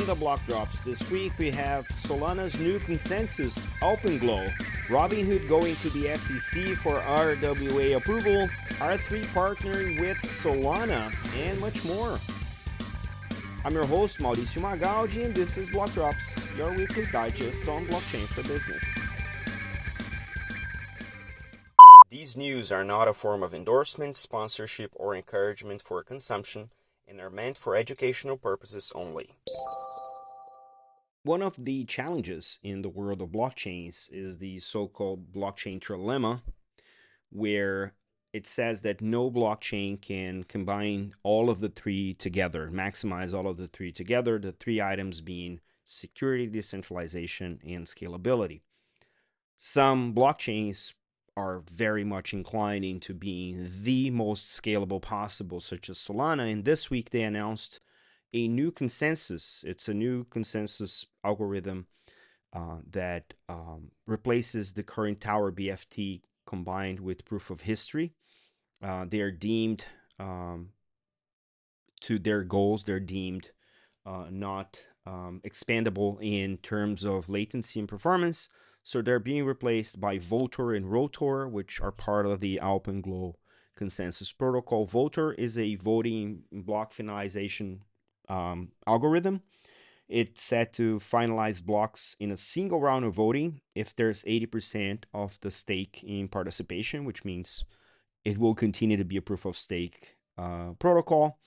and the block drops. This week we have Solana's new consensus, Alpenglow, Robinhood going to the SEC for RWA approval, R3 partnering with Solana, and much more. I'm your host, Mauricio Magaldi, and this is Block Drops, your weekly digest on blockchain for business. These news are not a form of endorsement, sponsorship, or encouragement for consumption, and are meant for educational purposes only. One of the challenges in the world of blockchains is the so-called blockchain trilemma, where it says that no blockchain can combine all of the three together, maximize all of the three together, the three items being security, decentralization, and scalability. Some blockchains are very much inclined into being the most scalable possible, such as Solana. And this week they announced a new consensus. It's a new consensus algorithm that replaces the current Tower BFT combined with proof of history. They are deemed to their goals. They're deemed not expandable in terms of latency and performance. So they're being replaced by Votor and Rotor, which are part of the Alpenglow consensus protocol. Votor is a voting block finalization algorithm. It's set to finalize blocks in a single round of voting if there's 80% of the stake in participation, which means it will continue to be a proof of stake protocol.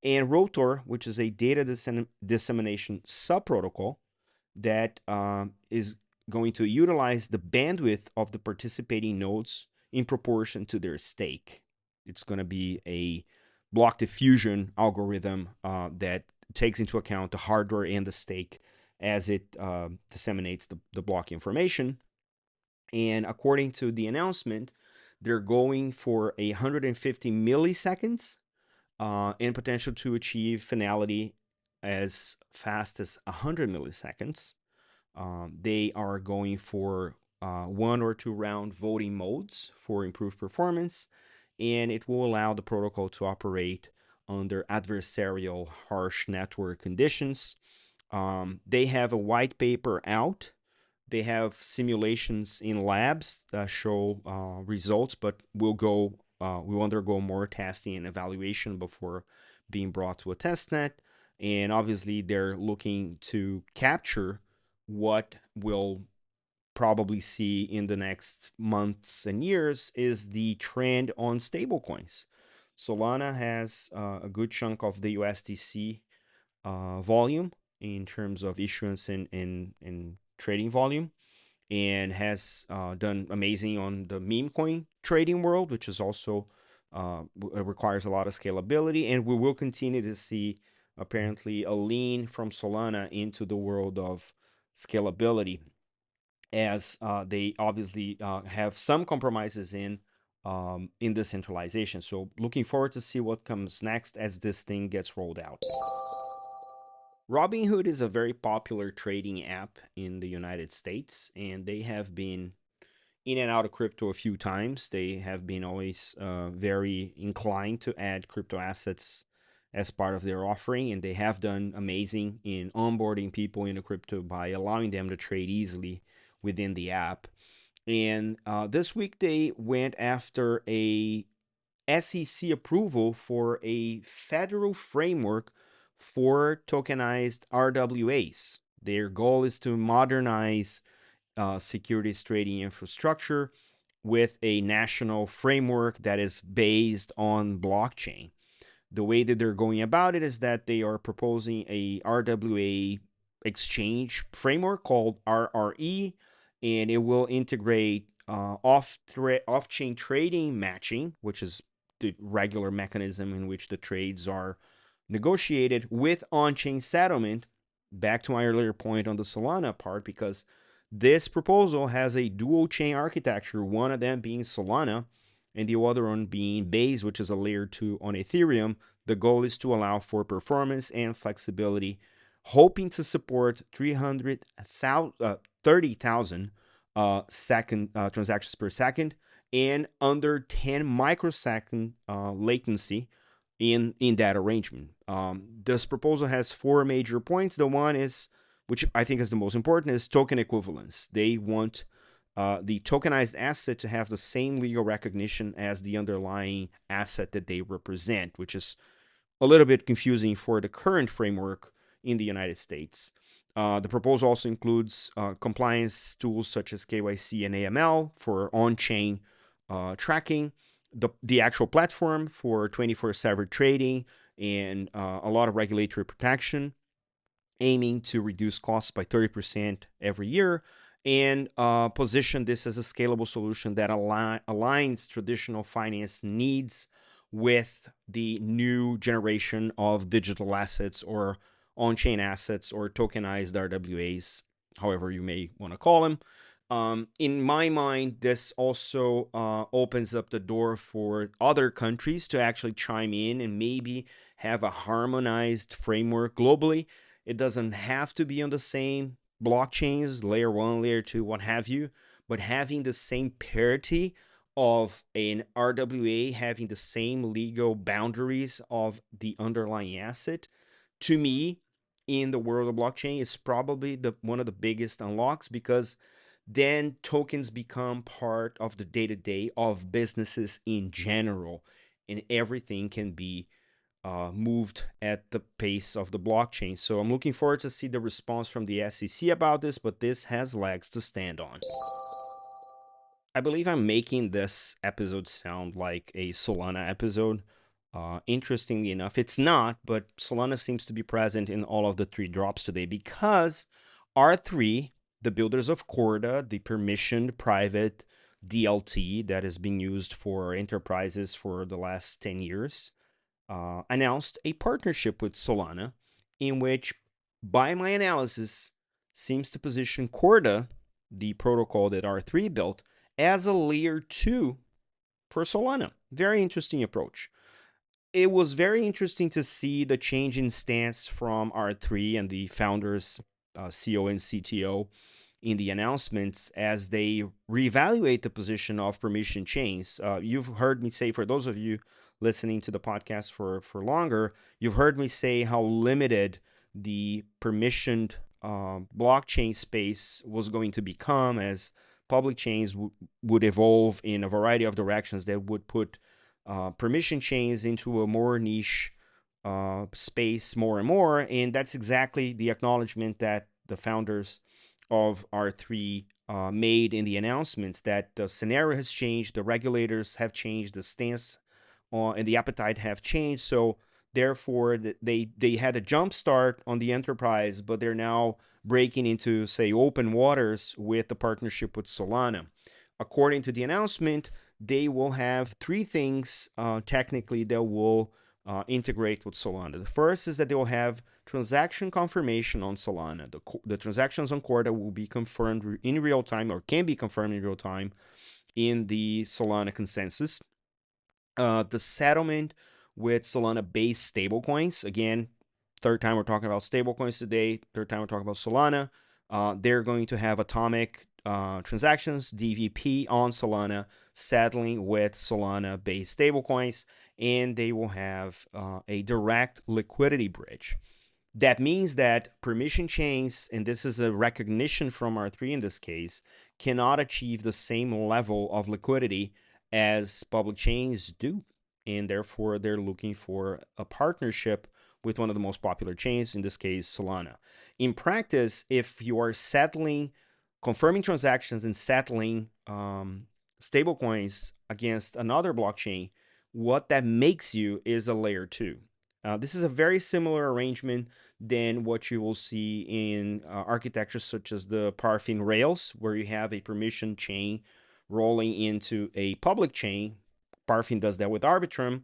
And Rotor, which is a data dissemination subprotocol that is going to utilize the bandwidth of the participating nodes in proportion to their stake. It's going to be a block diffusion algorithm that takes into account the hardware and the stake as it disseminates the block information. And according to the announcement, they're going for 150 milliseconds and potential to achieve finality as fast as 100 milliseconds. They are going for 1 or 2 round voting modes for improved performance, and it will allow the protocol to operate under adversarial harsh network conditions. They have a white paper out. They have simulations in labs that show results, but we'll undergo more testing and evaluation before being brought to a testnet. And obviously, they're looking to capture what we'll probably see in the next months and years is the trend on stablecoins. Solana has a good chunk of the USDC volume in terms of issuance and trading volume, and has done amazing on the meme coin trading world, which is also requires a lot of scalability. And we will continue to see apparently a lean from Solana into the world of scalability, as they obviously have some compromises in decentralization. So looking forward to see what comes next as this thing gets rolled out. Robinhood is a very popular trading app in the United States, and they have been in and out of crypto a few times. They have been always very inclined to add crypto assets as part of their offering, and they have done amazing in onboarding people into crypto by allowing them to trade easily within the app. And this week they went after a SEC approval for a federal framework for tokenized RWAs. Their goal is to modernize securities trading infrastructure with a national framework that is based on blockchain. The way that they're going about it is that they are proposing a RWA exchange framework called RRE, and it will integrate off-chain trading matching, which is the regular mechanism in which the trades are negotiated, with on-chain settlement. Back to my earlier point on the Solana part, because this proposal has a dual chain architecture, one of them being Solana and the other one being Base, which is a layer 2 on Ethereum. The goal is to allow for performance and flexibility, hoping to support 30,000 transactions per second and under 10 microsecond latency in that arrangement. This proposal has 4 major points. The one is, which I think is the most important, is token equivalence. They want the tokenized asset to have the same legal recognition as the underlying asset that they represent, which is a little bit confusing for the current framework in the United States. The proposal also includes compliance tools such as KYC and AML for on-chain tracking, the actual platform for 24/7 trading, and a lot of regulatory protection, aiming to reduce costs by 30% every year, and position this as a scalable solution that aligns traditional finance needs with the new generation of digital assets or on-chain assets or tokenized RWAs, however you may want to call them. In my mind, this also opens up the door for other countries to actually chime in and maybe have a harmonized framework globally. It doesn't have to be on the same blockchains, layer 1, layer 2, what have you, but having the same parity of an RWA having the same legal boundaries of the underlying asset, to me, in the world of blockchain, is probably one of the biggest unlocks, because then tokens become part of the day-to-day of businesses in general, and everything can be moved at the pace of the blockchain. So I'm looking forward to see the response from the SEC about this, but this has legs to stand on. I believe I'm making this episode sound like a Solana episode. Interestingly enough, it's not, but Solana seems to be present in all of the 3 drops today because R3, the builders of Corda, the permissioned private DLT that has been used for enterprises for the last 10 years, announced a partnership with Solana, in which, by my analysis, seems to position Corda, the protocol that R3 built, as a layer 2 for Solana. Very interesting approach. It was very interesting to see the change in stance from R3 and the founders, CEO and CTO, in the announcements as they reevaluate the position of permission chains. You've heard me say, for those of you listening to the podcast for longer, you've heard me say how limited the permissioned blockchain space was going to become as public chains would evolve in a variety of directions that would put permission chains into a more niche space more and more. And that's exactly the acknowledgement that the founders of R3 made in the announcements, that the scenario has changed, the regulators have changed, the stance and the appetite have changed. So therefore, they had a jump start on the enterprise, but they're now breaking into, say, open waters with the partnership with Solana. According to the announcement, they will have 3 things technically that will integrate with Solana. The first is that they will have transaction confirmation on Solana. The transactions on Corda will be confirmed in real time, or can be confirmed in real time, in the Solana consensus. The settlement with Solana-based stablecoins. Again, third time we're talking about stablecoins today. Third time we're talking about Solana. They're going to have atomic transactions, DVP, on Solana, settling with Solana-based stablecoins, and they will have a direct liquidity bridge. That means that permission chains, and this is a recognition from R3 in this case, cannot achieve the same level of liquidity as public chains do. And therefore, they're looking for a partnership with one of the most popular chains, in this case, Solana. In practice, if you are confirming transactions and settling stablecoins against another blockchain, what that makes you is a layer 2. This is a very similar arrangement than what you will see in architectures such as the Parfin Rails, where you have a permission chain rolling into a public chain. Parfin does that with Arbitrum.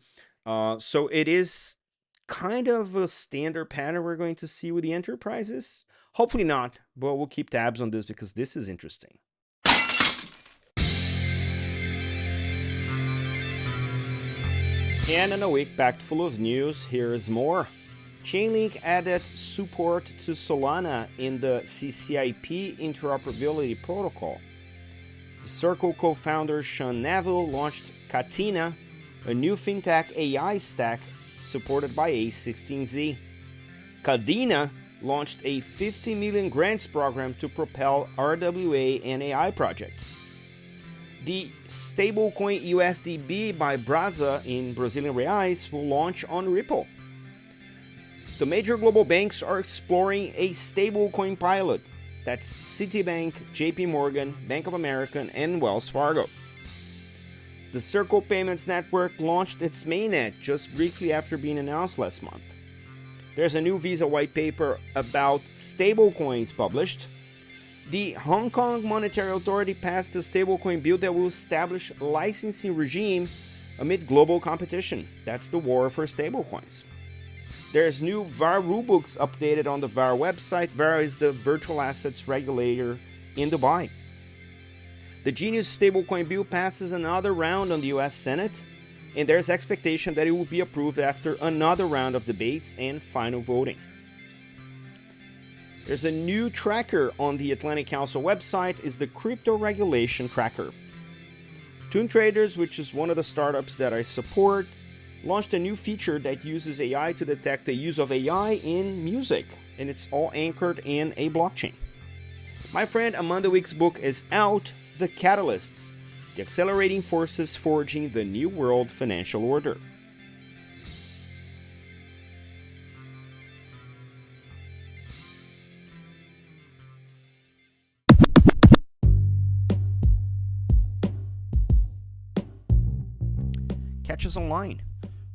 So it is kind of a standard pattern we're going to see with the enterprises. Hopefully not, but we'll keep tabs on this because this is interesting. And in a week packed full of news, here's more. Chainlink added support to Solana in the CCIP interoperability protocol. The Circle co-founder Sean Neville launched Catena, a new fintech AI stack supported by A16Z. Kadena launched a 50 million grants program to propel RWA and AI projects. The stablecoin USDB by Braza in Brazilian reais will launch on Ripple. The major global banks are exploring a stablecoin pilot. That's Citibank, JP Morgan, Bank of America, and Wells Fargo. The Circle Payments Network launched its mainnet just briefly after being announced last month. There's a new Visa white paper about stablecoins published. The Hong Kong Monetary Authority passed a stablecoin bill that will establish a licensing regime amid global competition. That's the war for stablecoins. There's new VARA rulebooks updated on the VARA website. VARA is the virtual assets regulator in Dubai. The Genius stablecoin bill passes another round on the US Senate, and there's expectation that it will be approved after another round of debates and final voting. There's a new tracker on the Atlantic Council website, is the Crypto Regulation Tracker. Toon Traders, which is one of the startups that I support, launched a new feature that uses AI to detect the use of AI in music, and it's all anchored in a blockchain. My friend Amanda Wick's book is out, The Catalysts, the accelerating forces forging the new world financial order. Catch us online.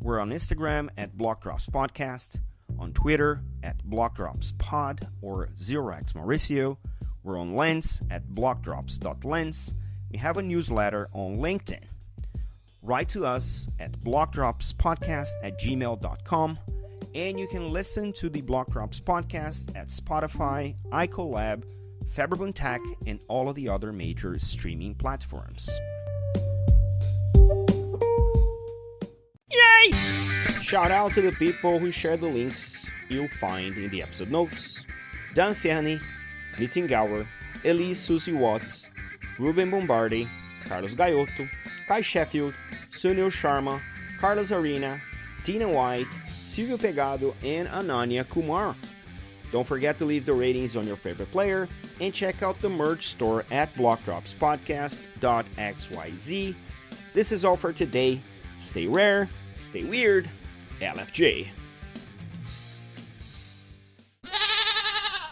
We're on Instagram at BlockDrops Podcast, on Twitter at BlockDropsPod or 0x Mauricio. We're on Lens at blockdrops.lens. We have a newsletter on LinkedIn. Write to us at blockdropspodcast@gmail.com, and you can listen to the BlockDrops Podcast at Spotify, iColab, Faberbun Tech, and all of the other major streaming platforms. Yay! Shout out to the people who share the links you'll find in the episode notes. Dan Ferni, Nitin Gower, Elise Susie Watts, Ruben Bombardi, Carlos Gaiotto, Kai Sheffield, Sunil Sharma, Carlos Arena, Tina White, Silvio Pegado, and Ananya Kumar. Don't forget to leave the ratings on your favorite player and check out the merch store at blockdropspodcast.xyz. This is all for today. Stay rare, stay weird, LFJ.